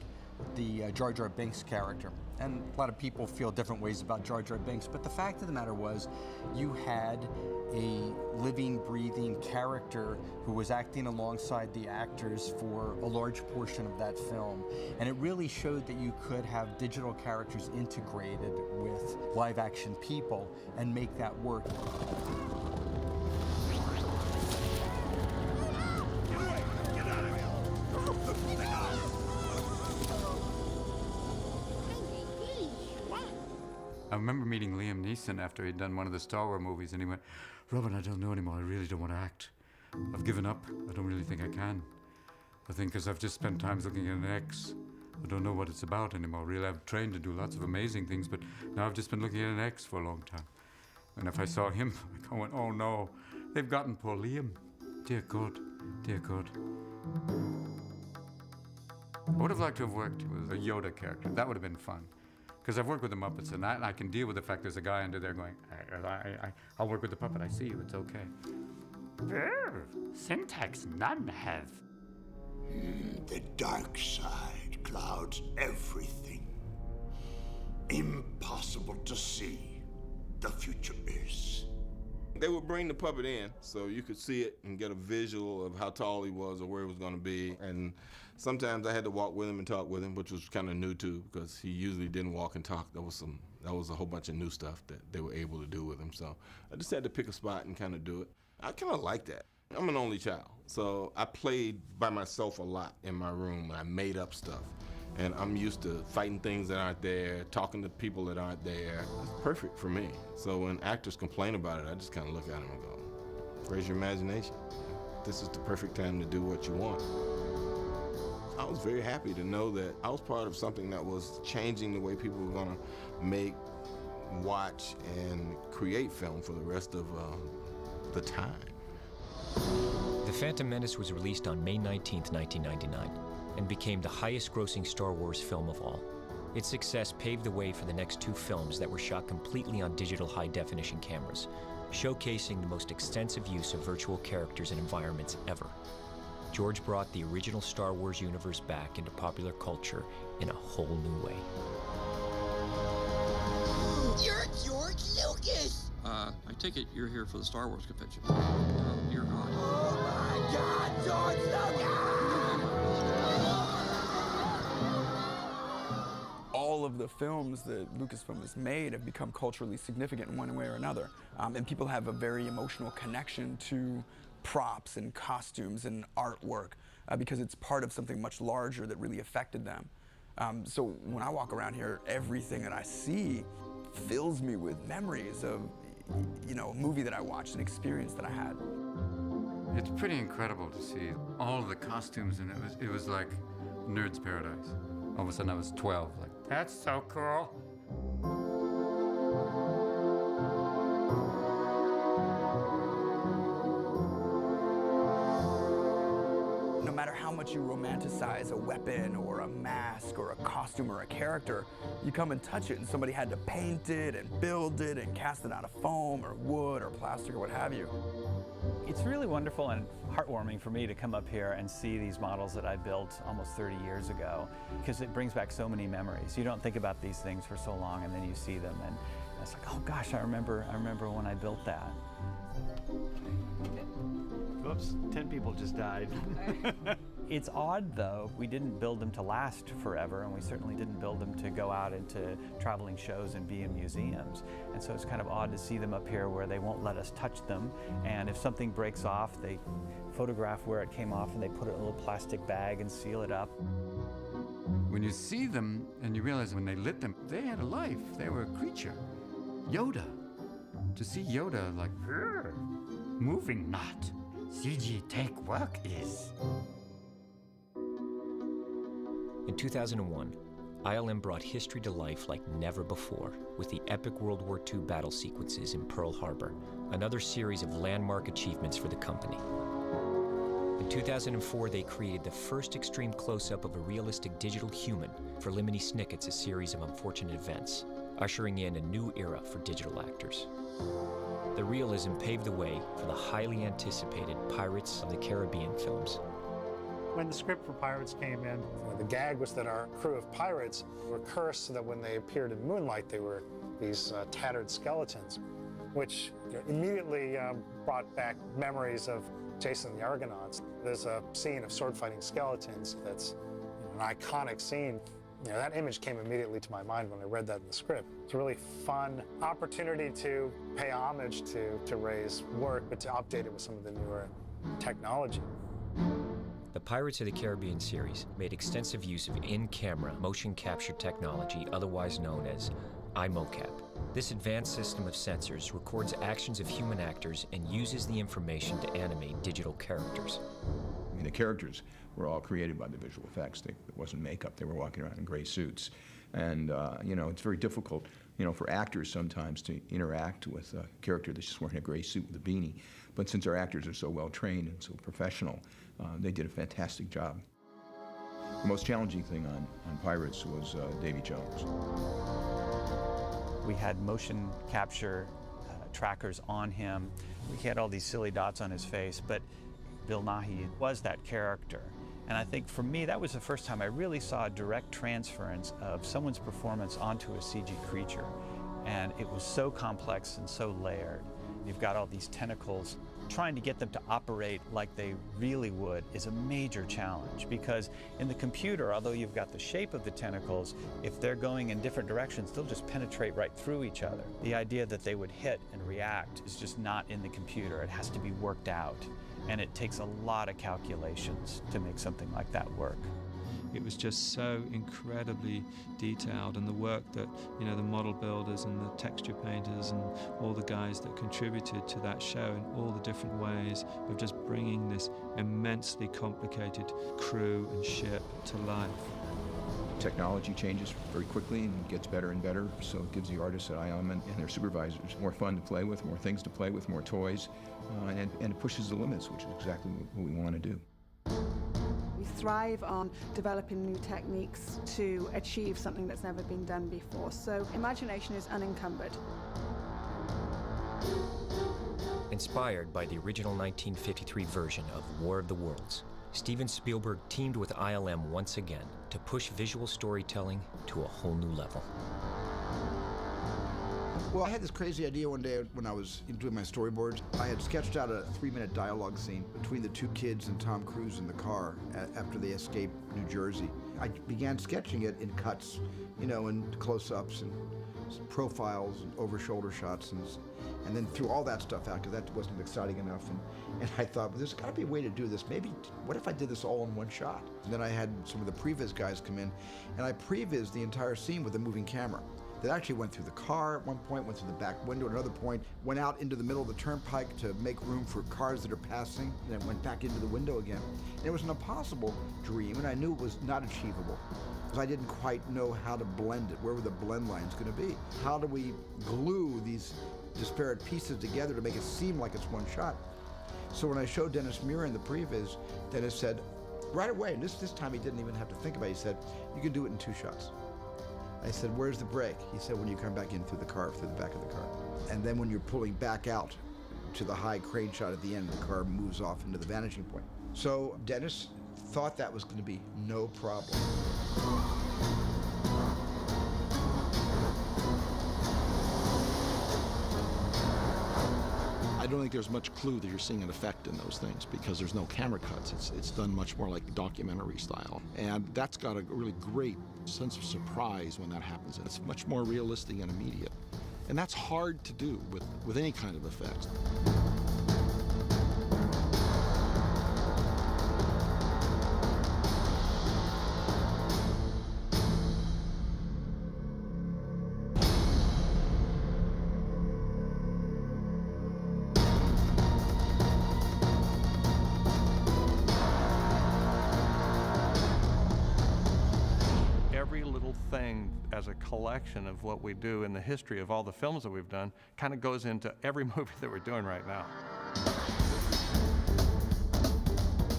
[SPEAKER 11] the Jar Jar Binks character. And a lot of people feel different ways about Jar Jar Binks, but the fact of the matter was you had a living, breathing character who was acting alongside the actors for a large portion of that film. And it really showed that you could have digital characters integrated with live action people and make that work.
[SPEAKER 16] remember meeting Liam Neeson after he'd done one of the Star Wars movies, and he went, "Robin, I don't know anymore. I really don't want to act. I've given up. I don't really think I can. I think because I've just spent time looking at an X. I don't know what it's about anymore. Really, I've trained to do lots of amazing things, but now I've just been looking at an X for a long time." And if I saw him, I went, "Oh no, they've gotten poor Liam. Dear God, dear God." I would have liked to have worked with a Yoda character. That would have been fun. Because I've worked with the Muppets, and I can deal with the fact there's a guy under there going, I'll work with the puppet, I see you, it's okay. Syntax none have.
[SPEAKER 26] The dark side clouds everything. Impossible to see. The future is.
[SPEAKER 3] They would bring the puppet in so you could see it and get a visual of how tall he was or where he was going to be. And sometimes I had to walk with him and talk with him, which was kind of new too, because he usually didn't walk and talk. That was a whole bunch of new stuff that they were able to do with him. So I just had to pick a spot and kind of do it. I kind of like that. I'm an only child, so I played by myself a lot in my room. I made up stuff. And I'm used to fighting things that aren't there, talking to people that aren't there. It's perfect for me. So when actors complain about it, I just kind of look at them and go, "Where's your imagination? This is the perfect time to do what you want." I was very happy to know that I was part of something that was changing the way people were gonna make, watch, and create film for the rest of the time.
[SPEAKER 1] The Phantom Menace was released on May 19th, 1999, and became the highest-grossing Star Wars film of all. Its success paved the way for the next two films that were shot completely on digital high-definition cameras, showcasing the most extensive use of virtual characters and environments ever. George brought the original Star Wars universe back into popular culture in a whole new way.
[SPEAKER 17] You're George Lucas!
[SPEAKER 22] I take it you're here for the Star Wars convention. Oh, dear God.
[SPEAKER 17] Oh my God, George Lucas!
[SPEAKER 4] All of the films that Lucasfilm has made have become culturally significant in one way or another. And people have a very emotional connection to props and costumes and artwork because it's part of something much larger that really affected them. So when I walk around here, everything that I see fills me with memories of, you know, a movie that I watched, an experience that I had.
[SPEAKER 16] It's pretty incredible to see all the costumes, and it was like nerd's paradise. All of a sudden I was 12, like, that's so cool.
[SPEAKER 4] No matter how much you romanticize a weapon or a mask or a costume or a character, you come and touch it and somebody had to paint it and build it and cast it out of foam or wood or plastic or what have you.
[SPEAKER 9] It's really wonderful and heartwarming for me to come up here and see these models that I built almost 30 years ago, because it brings back so many memories. You don't think about these things for so long, and then you see them, and it's like, oh gosh, I remember when I built that. Whoops, 10 people just died. It's odd, though. We didn't build them to last forever, and we certainly didn't build them to go out into traveling shows and be in museums. And so it's kind of odd to see them up here where they won't let us touch them. And if something breaks off, they photograph where it came off, and they put it in a little plastic bag and seal it up.
[SPEAKER 16] When you see them and you realize when they lit them, they had a life. They were a creature. Yoda. To see Yoda like, moving not. CG take work is.
[SPEAKER 1] In 2001, ILM brought history to life like never before with the epic World War II battle sequences in Pearl Harbor, another series of landmark achievements for the company. In 2004, they created the first extreme close-up of a realistic digital human for Lemony Snicket's A Series of Unfortunate Events, ushering in a new era for digital actors. The realism paved the way for the highly anticipated Pirates of the Caribbean films.
[SPEAKER 14] When the script for Pirates came in, the gag was that our crew of pirates were cursed so that when they appeared in moonlight, they were these tattered skeletons, which immediately brought back memories of Jason and the Argonauts. There's a scene of sword-fighting skeletons that's an iconic scene. That image came immediately to my mind when I read that in the script. It's a really fun opportunity to pay homage to Ray's work, but to update it with some of the newer technology.
[SPEAKER 1] The Pirates of the Caribbean series made extensive use of in-camera motion capture technology, otherwise known as iMocap. This advanced system of sensors records actions of human actors and uses the information to animate digital characters.
[SPEAKER 8] I mean, the characters were all created by the visual effects. It wasn't makeup. They were walking around in gray suits. And, it's very difficult, for actors sometimes to interact with a character that's just wearing a gray suit with a beanie. But since our actors are so well trained and so professional, they did a fantastic job. The most challenging thing on Pirates was Davy Jones.
[SPEAKER 9] We had motion capture trackers on him. He had all these silly dots on his face, but Bill Nighy was that character. And I think for me, that was the first time I really saw a direct transference of someone's performance onto a CG creature. And it was so complex and so layered. You've got all these tentacles. Trying to get them to operate like they really would is a major challenge, because in the computer, although you've got the shape of the tentacles, if they're going in different directions, they'll just penetrate right through each other. The idea that they would hit and react is just not in the computer. It has to be worked out, and it takes a lot of calculations to make something like that work.
[SPEAKER 10] It was just so incredibly detailed, and the work that the model builders and the texture painters and all the guys that contributed to that show in all the different ways of just bringing this immensely complicated crew and ship to life.
[SPEAKER 8] Technology changes very quickly and gets better and better, so it gives the artists at ILM and their supervisors more fun to play with, more things to play with, more toys, and it pushes the limits, which is exactly what we want to do.
[SPEAKER 23] We thrive on developing new techniques to achieve something that's never been done before. So imagination is unencumbered.
[SPEAKER 1] Inspired by the original 1953 version of War of the Worlds, Steven Spielberg teamed with ILM once again to push visual storytelling to a whole new level.
[SPEAKER 12] Well, I had this crazy idea one day when I was doing my storyboards. I had sketched out a 3-minute dialogue scene between the two kids and Tom Cruise in the car after they escaped New Jersey. I began sketching it in cuts, and close-ups and profiles and over-shoulder shots, and then threw all that stuff out because that wasn't exciting enough. And I thought, well, there's got to be a way to do this. Maybe, what if I did this all in one shot? And then I had some of the previs guys come in, and I prevised the entire scene with a moving camera. That actually went through the car at one point, went through the back window at another point, went out into the middle of the turnpike to make room for cars that are passing, and then went back into the window again. And it was an impossible dream, and I knew it was not achievable, because I didn't quite know how to blend it. Where were the blend lines going to be? How do we glue these disparate pieces together to make it seem like it's one shot? So when I showed Dennis Muir in the previs, Dennis said, right away, and this time he didn't even have to think about it, he said, you can do it in 2 shots. I said, where's the break? He said, when you come back in through the car, through the back of the car. And then when you're pulling back out to the high crane shot at the end, the car moves off into the vanishing point. So Dennis thought that was going to be no problem.
[SPEAKER 7] I don't think there's much clue that you're seeing an effect in those things because there's no camera cuts. It's done much more like documentary style. And that's got a really great sense of surprise when that happens. And it's much more realistic and immediate. And that's hard to do with any kind of effect.
[SPEAKER 22] As a collection of what we do in the history of all the films that we've done, kind of goes into every movie that we're doing right now.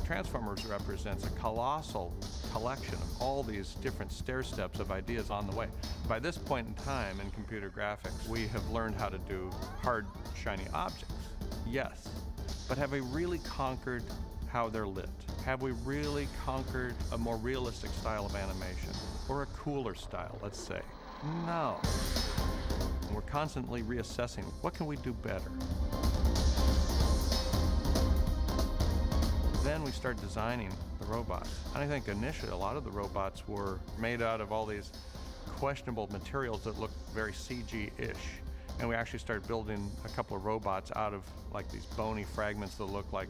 [SPEAKER 22] Transformers represents a colossal collection of all these different stair steps of ideas on the way. By this point in time in computer graphics, we have learned how to do hard, shiny objects, yes, but have we really conquered how they're lit? Have we really conquered a more realistic style of animation? Or a cooler style, let's say? No. And we're constantly reassessing, what can we do better? Then we start designing the robots. And I think initially a lot of the robots were made out of all these questionable materials that look very CG-ish. And we actually started building a couple of robots out of like these bony fragments that look like,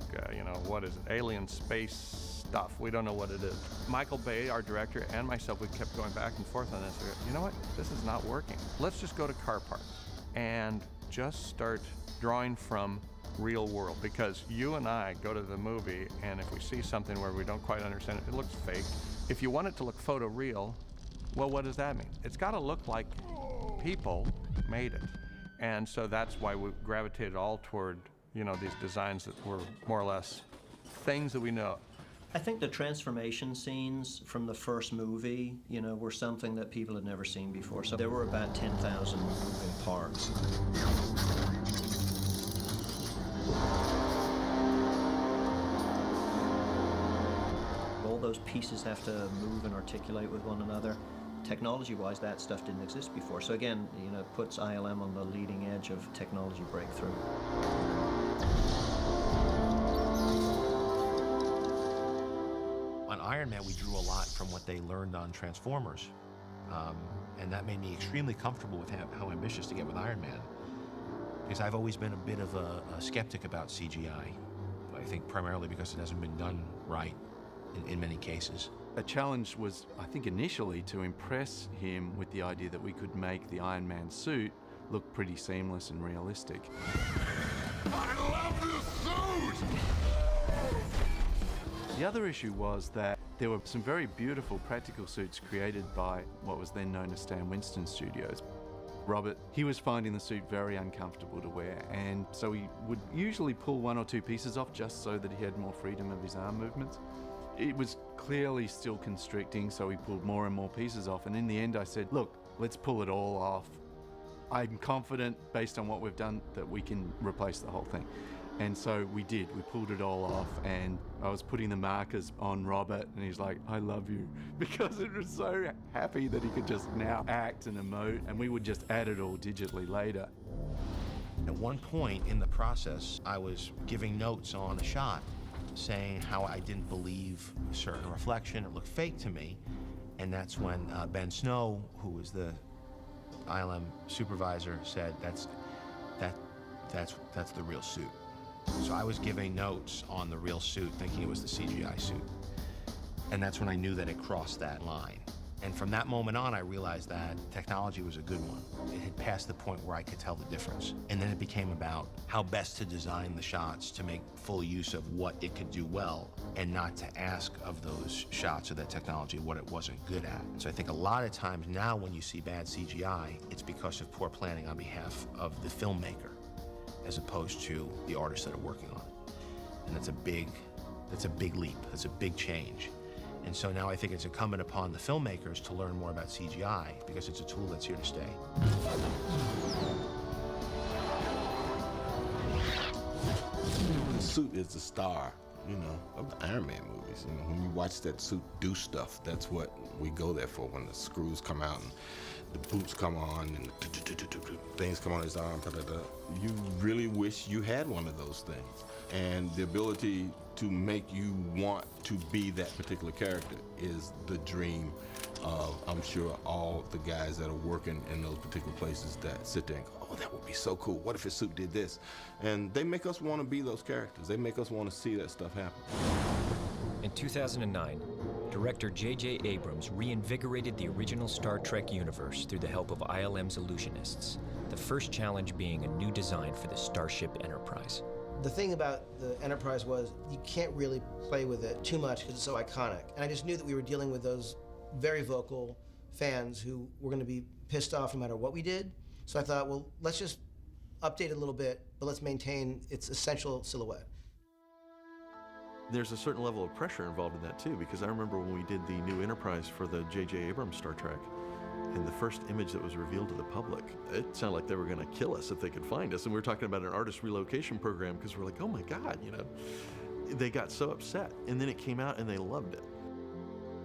[SPEAKER 22] what is it, alien space stuff. We don't know what it is. Michael Bay, our director, and myself, we kept going back and forth on this. We go, you know what, this is not working. Let's just go to car parts and just start drawing from real world, because you and I go to the movie, and if we see something where we don't quite understand it, it looks fake. If you want it to look photoreal, well, what does that mean? It's got to look like people made it. And so that's why we gravitated all toward, these designs that were more or less things that we know.
[SPEAKER 6] I think the transformation scenes from the first movie, were something that people had never seen before. So there were about 10,000 moving parts. All those pieces have to move and articulate with one another. Technology-wise, that stuff didn't exist before. So again, it puts ILM on the leading edge of technology breakthrough.
[SPEAKER 13] On Iron Man, we drew a lot from what they learned on Transformers. And that made me extremely comfortable with how ambitious to get with Iron Man. Because I've always been a bit of a skeptic about CGI. I think primarily because it hasn't been done right in many cases.
[SPEAKER 18] A challenge was, I think, initially to impress him with the idea that we could make the Iron Man suit look pretty seamless and realistic.
[SPEAKER 17] I love this suit!
[SPEAKER 18] The other issue was that there were some very beautiful practical suits created by what was then known as Stan Winston Studios. Robert, he was finding the suit very uncomfortable to wear, and so he would usually pull one or two pieces off just so that he had more freedom of his arm movements. It was clearly still constricting, so he pulled more and more pieces off, and in the end I said, look, let's pull it all off. I'm confident, based on what we've done, that we can replace the whole thing. And so we did. We pulled it all off, and I was putting the markers on Robert, and he's like, I love you, because it was so happy that he could just now act and emote, and we would just add it all digitally later.
[SPEAKER 13] At one point in the process, I was giving notes on a shot, saying how I didn't believe a certain reflection, it looked fake to me. And that's when Ben Snow, who was the ILM supervisor, said, that's the real suit. So I was giving notes on the real suit, thinking it was the CGI suit. And that's when I knew that it crossed that line. And from that moment on, I realized that technology was a good one. It had passed the point where I could tell the difference. And then it became about how best to design the shots to make full use of what it could do well, and not to ask of those shots or that technology what it wasn't good at. So I think a lot of times now when you see bad CGI, it's because of poor planning on behalf of the filmmaker, as opposed to the artists that are working on it. And that's a big leap, that's a big change. And so now I think it's incumbent upon the filmmakers to learn more about CGI, because it's a tool that's here to stay.
[SPEAKER 3] The suit is the star, of the Iron Man movies. When you watch that suit do stuff, that's what we go there for. When the screws come out and the boots come on and things come on his arm, you really wish you had one of those things. And the ability to make you want to be that particular character is the dream of, I'm sure, all the guys that are working in those particular places that sit there and go, oh, that would be so cool. What if his suit did this? And they make us want to be those characters. They make us want to see that stuff happen.
[SPEAKER 1] In 2009, director J.J. Abrams reinvigorated the original Star Trek universe through the help of ILM's Illusionists, the first challenge being a new design for the Starship Enterprise.
[SPEAKER 19] The thing about the Enterprise was you can't really play with it too much because it's so iconic. And I just knew that we were dealing with those very vocal fans who were going to be pissed off no matter what we did. So I thought, well, let's just update it a little bit, but let's maintain its essential silhouette.
[SPEAKER 20] There's a certain level of pressure involved in that too, because I remember when we did the new Enterprise for the J.J. Abrams Star Trek, and the first image that was revealed to the public, it sounded like they were going to kill us if they could find us. And we were talking about an artist relocation program because we're like, oh my God, they got so upset. And then it came out and they loved it.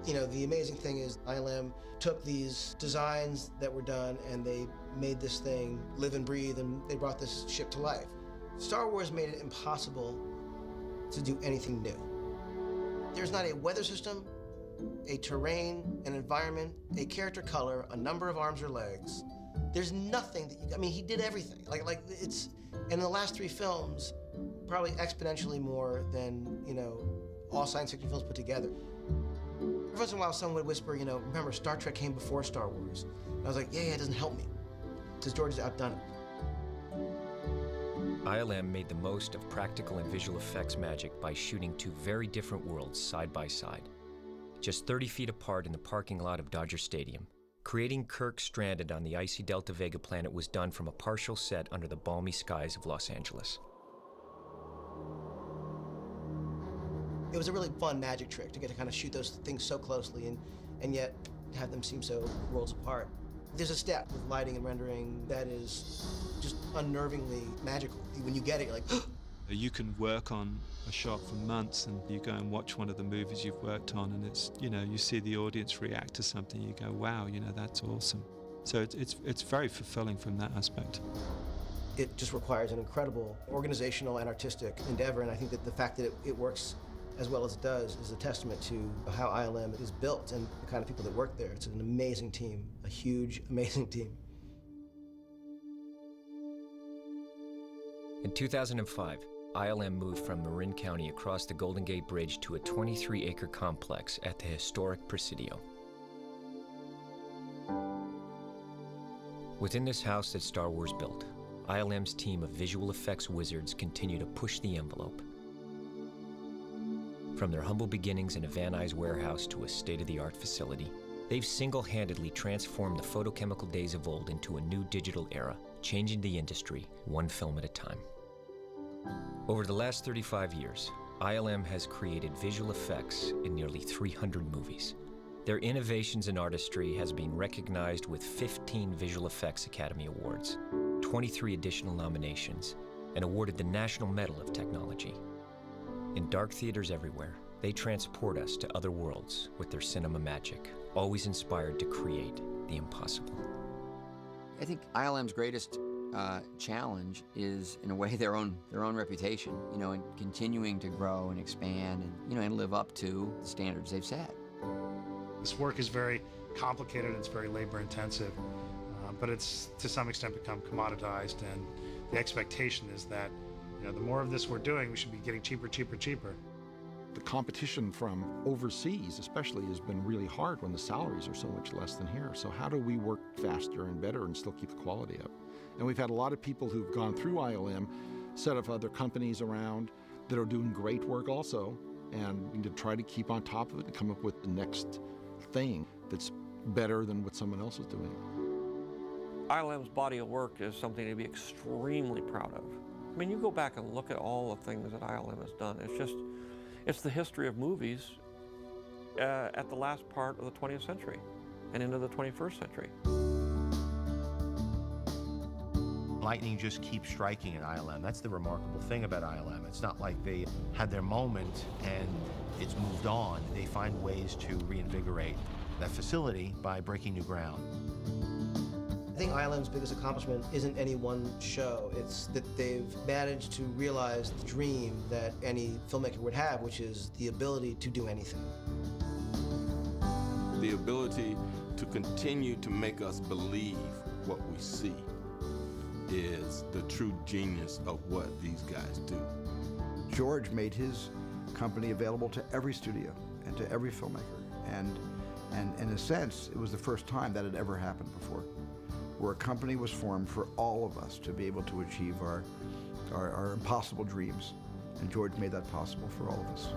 [SPEAKER 19] The amazing thing is ILM took these designs that were done and they made this thing live and breathe, and they brought this ship to life. Star Wars made it impossible to do anything new. There's not a weather system, a terrain, an environment, a character color, a number of arms or legs There's nothing that you, I mean, he did everything. Like it's, and in the last 3 films, probably exponentially more than, you know, all science fiction films put together. Every once in a while, someone would whisper, you know, remember, Star Trek came before Star Wars. And I was like, yeah, it doesn't help me, because George has outdone it.
[SPEAKER 1] ILM made the most of practical and visual effects magic by shooting 2 very different worlds side by side. Just 30 feet apart in the parking lot of Dodger Stadium, creating Kirk stranded on the icy Delta Vega planet was done from a partial set under the balmy skies of Los Angeles.
[SPEAKER 19] It was a really fun magic trick to get to kind of shoot those things so closely and yet have them seem so worlds apart. There's a step with lighting and rendering that is just unnervingly magical. When you get it, you're like,
[SPEAKER 10] You can work on a shot for months, and you go and watch one of the movies you've worked on, and it's, you know, you see the audience react to something, you go, wow, you know, that's awesome. So it's very fulfilling from that aspect.
[SPEAKER 19] It just requires an incredible organizational and artistic endeavor, and I think that the fact that it works as well as it does is a testament to how ILM is built and the kind of people that work there. It's an amazing team, a huge, amazing team.
[SPEAKER 1] In 2005, ILM moved from Marin County across the Golden Gate Bridge to a 23-acre complex at the historic Presidio. Within this house that Star Wars built, ILM's team of visual effects wizards continue to push the envelope. From their humble beginnings in a Van Nuys warehouse to a state-of-the-art facility, they've single-handedly transformed the photochemical days of old into a new digital era, changing the industry one film at a time. Over the last 35 years, ILM has created visual effects in nearly 300 movies. Their innovations in artistry has been recognized with 15 Visual Effects Academy Awards, 23 additional nominations, and awarded the National Medal of Technology. In dark theaters everywhere, they transport us to other worlds with their cinema magic, always inspired to create the impossible.
[SPEAKER 2] I think ILM's greatest challenge is, in a way, their own reputation, you know, and continuing to grow and expand and, you know, and live up to the standards they've set.
[SPEAKER 14] This work is very complicated, it's very labor intensive, but it's to some extent become commoditized, and the expectation is that, you know, the more of this we're doing, we should be getting cheaper, cheaper, cheaper.
[SPEAKER 7] The competition from overseas especially has been really hard when the salaries are so much less than here. So how do we work faster and better and still keep the quality up? And we've had a lot of people who've gone through ILM, set up other companies around that are doing great work also, and to try to keep on top of it and come up with the next thing that's better than what someone else is doing.
[SPEAKER 5] ILM's body of work is something to be extremely proud of. I mean, you go back and look at all the things that ILM has done. It's the history of movies at the last part of the 20th century and into the 21st century.
[SPEAKER 13] Lightning just keeps striking at ILM. That's the remarkable thing about ILM. It's not like they had their moment and it's moved on. They find ways to reinvigorate that facility by breaking new ground.
[SPEAKER 19] I think ILM's biggest accomplishment isn't any one show. It's that they've managed to realize the dream that any filmmaker would have, which is the ability to do anything.
[SPEAKER 3] The ability to continue to make us believe what we see is the true genius of what these guys do.
[SPEAKER 12] George made his company available to every studio and to every filmmaker. And in a sense, it was the first time that had ever happened before, where a company was formed for all of us to be able to achieve our impossible dreams. And George made that possible for all of us.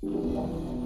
[SPEAKER 2] you.